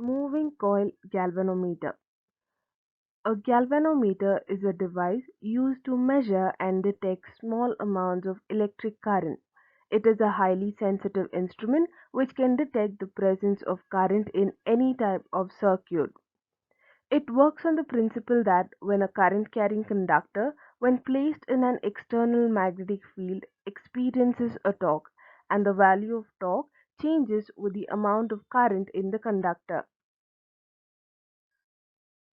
Moving coil galvanometer. A galvanometer is a device used to measure and detect small amounts of electric current. It is a highly sensitive instrument which can detect the presence of current in any type of circuit. It works on the principle that when a current carrying conductor, when placed in an external magnetic field, experiences a torque, and the value of torque changes with the amount of current in the conductor.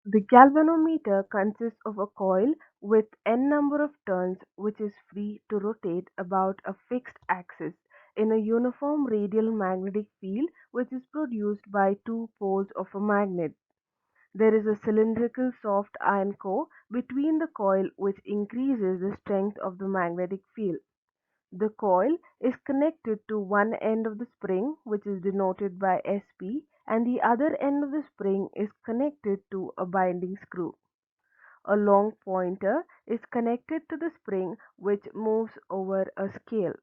The galvanometer consists of a coil with n number of turns which is free to rotate about a fixed axis in a uniform radial magnetic field which is produced by two poles of a magnet. There is a cylindrical soft iron core between the coil which increases the strength of the magnetic field. The coil is connected to one end of the spring, which is denoted by SP, and the other end of the spring is connected to a binding screw. A long pointer is connected to the spring, which moves over a scale.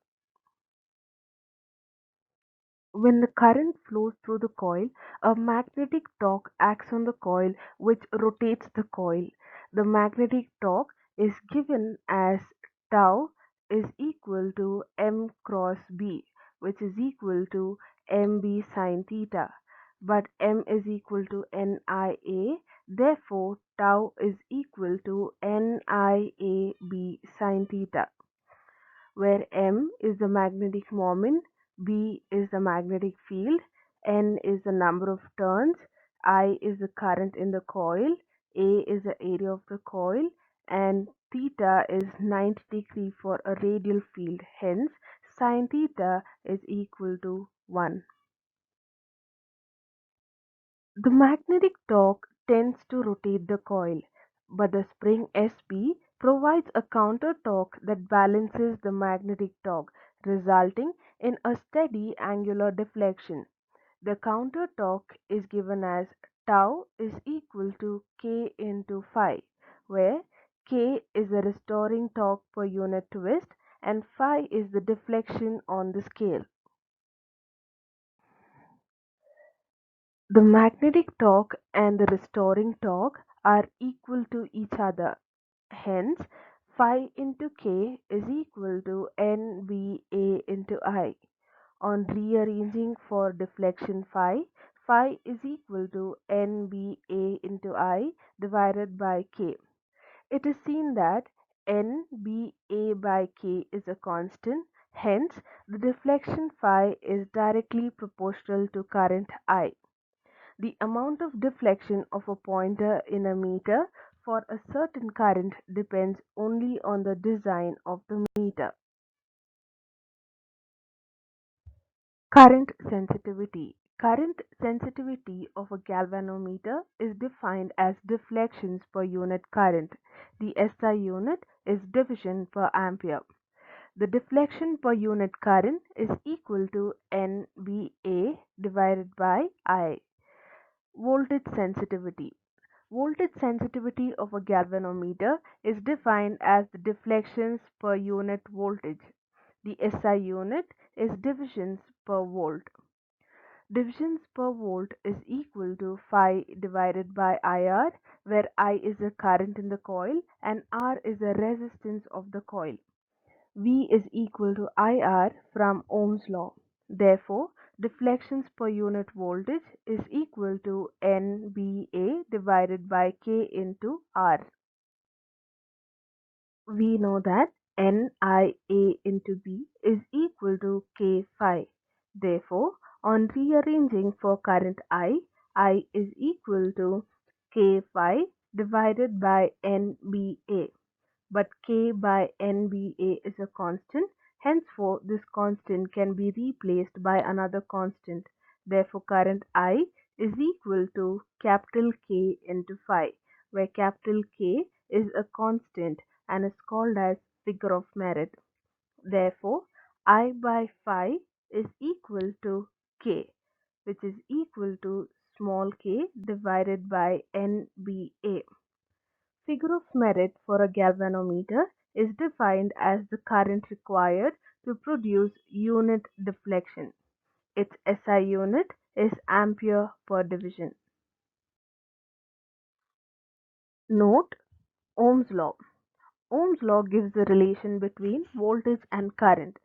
When the current flows through the coil, a magnetic torque acts on the coil, which rotates the coil. The magnetic torque is given as tau is equal to m cross b, which is equal to mb sine theta. But m is equal to nia, therefore tau is equal to niab sine theta, where m is the magnetic moment, b is the magnetic field, n is the number of turns, I is the current in the coil, a is the area of the coil, and theta is 90 degree for a radial field. Hence, sine theta is equal to 1. The magnetic torque tends to rotate the coil, but the spring SP provides a counter torque that balances the magnetic torque, resulting in a steady angular deflection. The counter torque is given as tau is equal to K into phi, where K is the restoring torque per unit twist and phi is the deflection on the scale. The magnetic torque and the restoring torque are equal to each other. Hence, phi into K is equal to NBA into I. On rearranging for deflection phi, phi is equal to NBA into I divided by K. It is seen that NBA by K is a constant, hence the deflection phi is directly proportional to current I. The amount of deflection of a pointer in a meter for a certain current depends only on the design of the meter. Current sensitivity. Current sensitivity of a galvanometer is defined as deflections per unit current. The SI unit is division per ampere. The deflection per unit current is equal to NBA divided by I. Voltage sensitivity. Voltage sensitivity of a galvanometer is defined as the deflections per unit voltage. The SI unit is divisions per volt. Divisions per volt is equal to phi divided by IR, where I is the current in the coil and R is the resistance of the coil. V is equal to IR from Ohm's law. Therefore, deflections per unit voltage is equal to NBA divided by K into R. We know that NIA into B is equal to K phi. Therefore, on rearranging for current I is equal to K phi divided by NBA. But K by NBA is a constant, henceforth this constant can be replaced by another constant. Therefore, current I is equal to capital K into phi, where capital K is a constant and is called as figure of merit. Therefore, I by phi is equal to K, which is equal to small k divided by NBA. Figure of merit for a galvanometer is defined as the current required to produce unit deflection. Its SI unit is ampere per division. Note Ohm's law. Ohm's law gives the relation between voltage and current.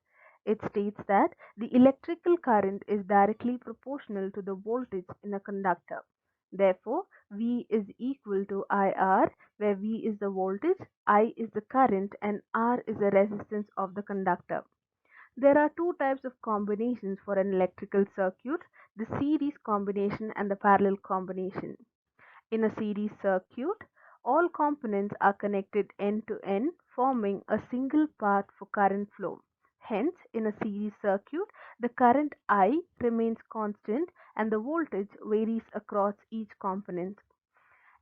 It states that the electrical current is directly proportional to the voltage in a conductor. Therefore, V is equal to IR, where V is the voltage, I is the current, and R is the resistance of the conductor. There are two types of combinations for an electrical circuit: the series combination and the parallel combination. In a series circuit, all components are connected end to end, forming a single path for current flow. Hence, in a series circuit, the current I remains constant and the voltage varies across each component.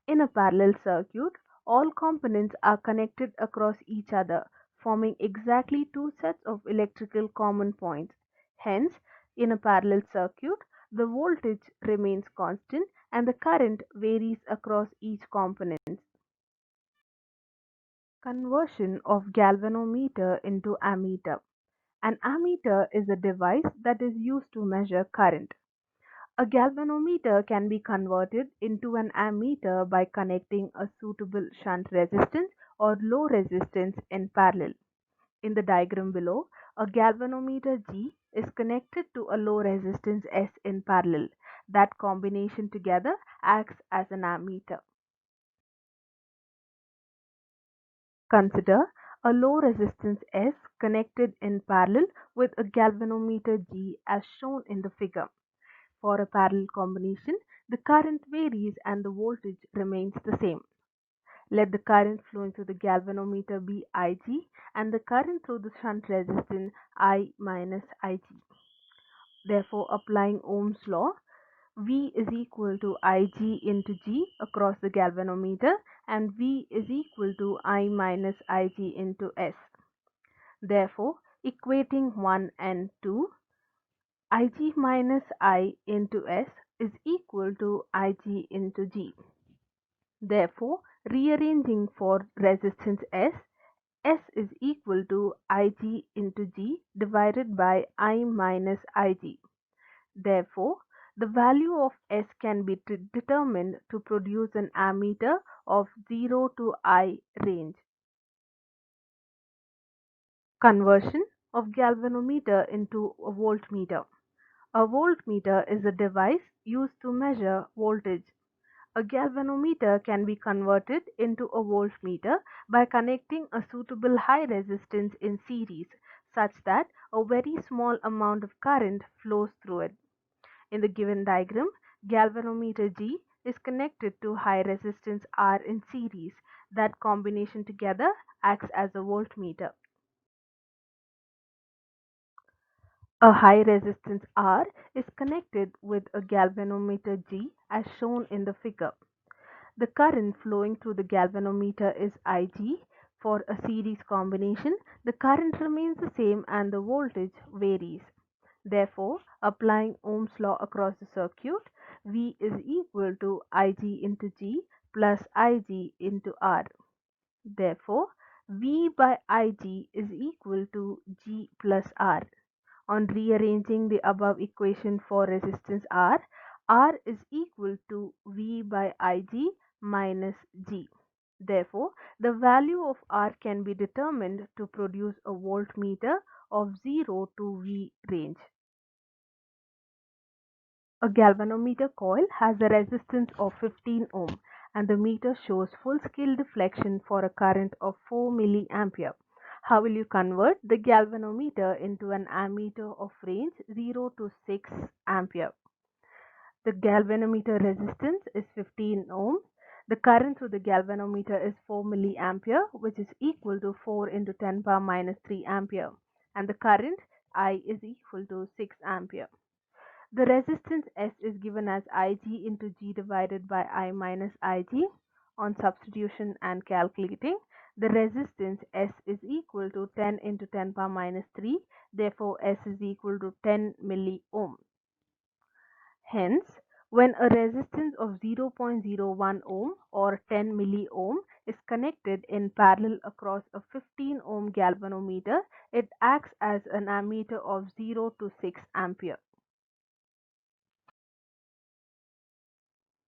In a parallel circuit, all components are connected across each other, forming exactly two sets of electrical common points. Hence, in a parallel circuit, the voltage remains constant and the current varies across each component. Conversion of galvanometer into ammeter. An ammeter is a device that is used to measure current. A galvanometer can be converted into an ammeter by connecting a suitable shunt resistance or low resistance in parallel. In the diagram below, a galvanometer G is connected to a low resistance S in parallel. That combination together acts as an ammeter. Consider a low resistance S connected in parallel with a galvanometer G as shown in the figure. For a parallel combination, the current varies and the voltage remains the same. Let the current flowing through the galvanometer be Ig and the current through the shunt resistance I minus Ig. Therefore, applying Ohm's law, V is equal to Ig into G across the galvanometer and V is equal to I minus Ig into S. Therefore, equating 1 and 2, Ig minus I into S is equal to Ig into G. Therefore, rearranging for resistance S, S is equal to Ig into G divided by I minus Ig. Therefore, the value of S can be determined to produce an ammeter of 0 to I range. Conversion of galvanometer into a voltmeter. A voltmeter is a device used to measure voltage. A galvanometer can be converted into a voltmeter by connecting a suitable high resistance in series such that a very small amount of current flows through it. In the given diagram, galvanometer G is connected to high resistance R in series. That combination together acts as a voltmeter. A high resistance R is connected with a galvanometer G as shown in the figure. The current flowing through the galvanometer is Ig. For a series combination, the current remains the same and the voltage varies. Therefore, applying Ohm's law across the circuit, V is equal to Ig into G plus Ig into R. Therefore, V by Ig is equal to G plus R. On rearranging the above equation for resistance R, R is equal to V by Ig minus G. Therefore, the value of R can be determined to produce a voltmeter of 0 to V range. A galvanometer coil has a resistance of 15 ohm and the meter shows full scale deflection for a current of 4 milliampere. How will you convert the galvanometer into an ammeter of range 0 to 6 ampere? The galvanometer resistance is 15 ohm. The current through the galvanometer is 4 milliampere, which is equal to 4 into 10 power minus 3 ampere. And the current I is equal to 6 ampere. The resistance S is given as Ig into G divided by I minus Ig. On substitution and calculating, the resistance S is equal to 10 into 10 power minus 3. Therefore, S is equal to 10 milliohm. Hence, when a resistance of 0.01 ohm or 10 milliohm is connected in parallel across a 15 ohm galvanometer, it acts as an ammeter of 0 to 6 ampere.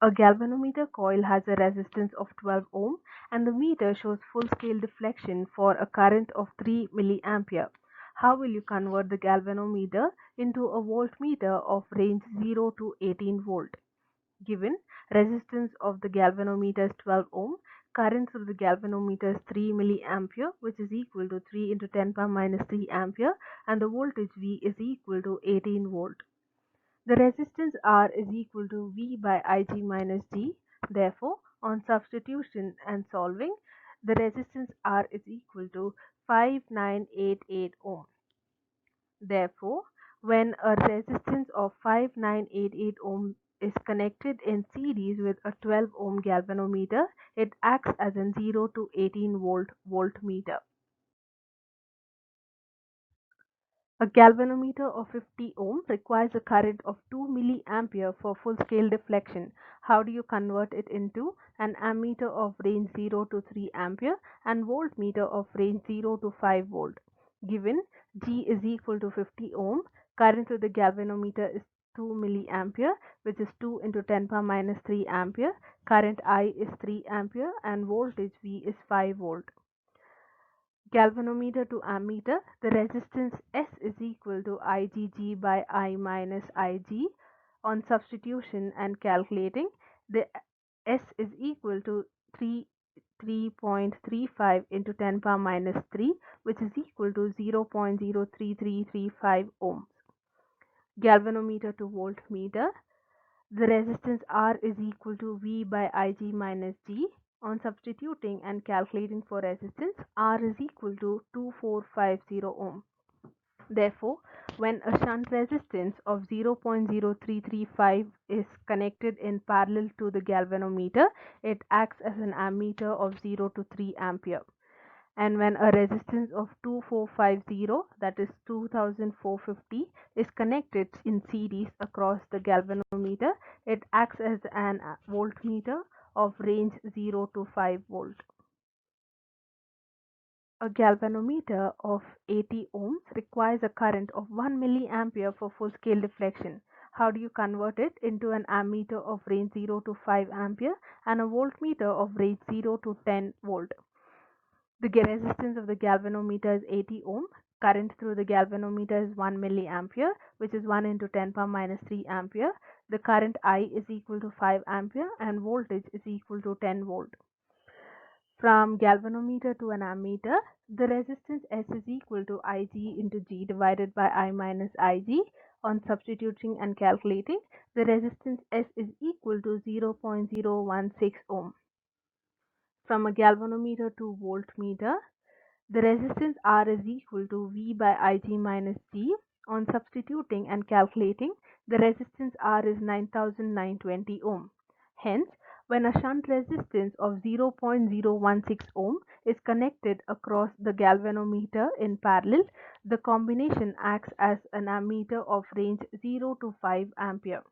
A galvanometer coil has a resistance of 12 ohm and the meter shows full-scale deflection for a current of 3 milliampere. How will you convert the galvanometer into a voltmeter of range 0 to 18 volt? Given resistance of the galvanometer is 12 ohm, current through the galvanometer is 3 milliampere, which is equal to 3 into 10 power minus 3 ampere, and the voltage V is equal to 18 volt. The resistance R is equal to V by Ig minus G. Therefore, on substitution and solving, the resistance R is equal to 5988 ohm. Therefore, when a resistance of 5988 ohm is connected in series with a 12 ohm galvanometer, it acts as a 0 to 18 volt voltmeter. A galvanometer of 50 ohm requires a current of 2 milliampere for full-scale deflection. How do you convert it into an ammeter of range 0 to 3 ampere and voltmeter of range 0 to 5 volt? Given G is equal to 50 ohm, current through the galvanometer is 2 milliampere, which is 2 into 10 power minus 3 ampere. Current I is 3 ampere and voltage V is 5 volt. Galvanometer to ammeter, the resistance S is equal to IgG by I minus Ig. On substitution and calculating, the S is equal to 3.35 into 10 power minus 3, which is equal to 0.03335 ohms. Galvanometer to voltmeter, the resistance R is equal to V by Ig minus G. On substituting and calculating for resistance, R is equal to 2450 ohm. Therefore, when a shunt resistance of 0.0335 is connected in parallel to the galvanometer, it acts as an ammeter of 0 to 3 ampere. And when a resistance of 2450, that is 2450, is connected in series across the galvanometer, it acts as an voltmeter of range 0 to 5 volt. A galvanometer of 80 ohms requires a current of 1 milliampere for full-scale deflection. How do you convert it into an ammeter of range 0 to 5 ampere and a voltmeter of range 0 to 10 volt? The resistance of the galvanometer is 80 ohm. Current through the galvanometer is 1 milliampere, which is 1 into 10 power minus 3 ampere. The current I is equal to 5 ampere and voltage is equal to 10 volt. From galvanometer to an ammeter, the resistance S is equal to Ig into G divided by I minus Ig. On substituting and calculating, the resistance S is equal to 0.016 ohm. From a galvanometer to voltmeter, the resistance R is equal to V by Ig minus G. On substituting and calculating, the resistance R is 9920 ohm. Hence, when a shunt resistance of 0.016 ohm is connected across the galvanometer in parallel, the combination acts as an ammeter of range 0 to 5 ampere.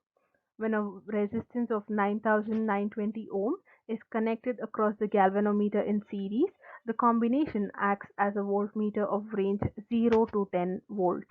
When a resistance of 9920 ohm is connected across the galvanometer in series, the combination acts as a voltmeter of range 0 to 10 volt.